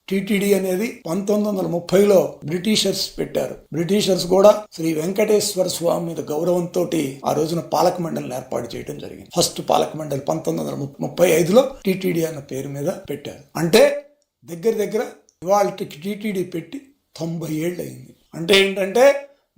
TTD అనేది 1930లో Britishers పెట్టారు. Britishers కూడా శ్రీ వెంకటేశ్వర స్వామి మీద గౌరవంతో ఆ రోజున పాలక మండలిని ఏర్పాటు చేయడం జరిగింది. ఫస్ట్ పాలక మండలి 1935లో టీటీడీ అన్న పేరు మీద పెట్టారు. అంటే దగ్గర ఇవాళకి టీటీడీ పెట్టి 90 ఏళ్ళు అయింది. అంటే ఏంటంటే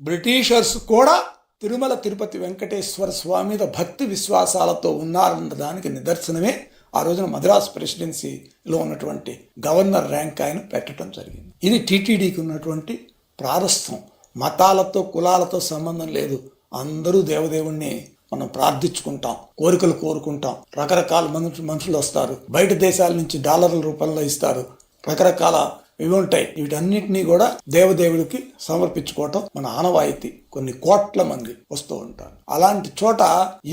బ్రిటిషర్స్ కూడా తిరుమల తిరుపతి వెంకటేశ్వర స్వామి మీద భక్తి విశ్వాసాలతో ఉన్నారన్న దానికి నిదర్శనమే ఆ రోజున మద్రాస్ ప్రెసిడెన్సీలో ఉన్నటువంటి గవర్నర్ ర్యాంక్ ఆయన పెట్టడం జరిగింది. ఇది టీటీడీకి ఉన్నటువంటి ప్రారస్థం. మతాలతో కులాలతో సంబంధం లేదు. అందరూ దేవదేవుణ్ణి మనం ప్రార్థించుకుంటాం, కోరికలు కోరుకుంటాం. రకరకాల మనుషులు వస్తారు, బయట దేశాల నుంచి డాలర్ల రూపంలో ఇస్తారు, రకరకాల ఇవి ఉంటాయి. వీటన్నిటినీ కూడా దేవదేవుడికి సమర్పించుకోవటం మన ఆనవాయితీ. కొన్ని కోట్ల మంది వస్తూ ఉంటారు. అలాంటి చోట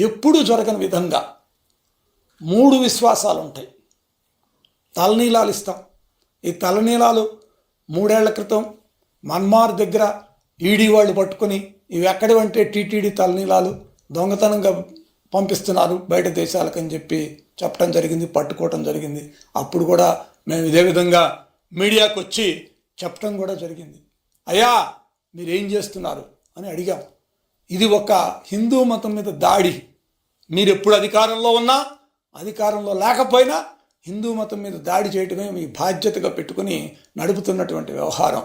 ఎప్పుడూ జరగని విధంగా 3 విశ్వాసాలు ఉంటాయి. తలనీలాలు ఇస్తాం. ఈ తలనీలాలు 3 ఏళ్ల క్రితం మన్మార్ దగ్గర ఈడీ వాళ్ళు పట్టుకుని ఇవి ఎక్కడివంటే టీటీడీ తలనీలాలు దొంగతనంగా పంపిస్తున్నారు బయట దేశాలకని చెప్పి చెప్పడం జరిగింది, పట్టుకోవటం జరిగింది. అప్పుడు కూడా మేము ఇదే విధంగా మీడియాకు వచ్చి చెప్పడం కూడా జరిగింది. అయ్యా మీరేం చేస్తున్నారు అని అడిగాం. ఇది ఒక హిందూ మతం మీద దాడి. మీరు ఎప్పుడు అధికారంలో ఉన్నా అధికారంలో లేకపోయినా హిందూ మతం మీద దాడి చేయటమే మీ బాధ్యతగా పెట్టుకుని నడుపుతున్నటువంటి వ్యవహారం.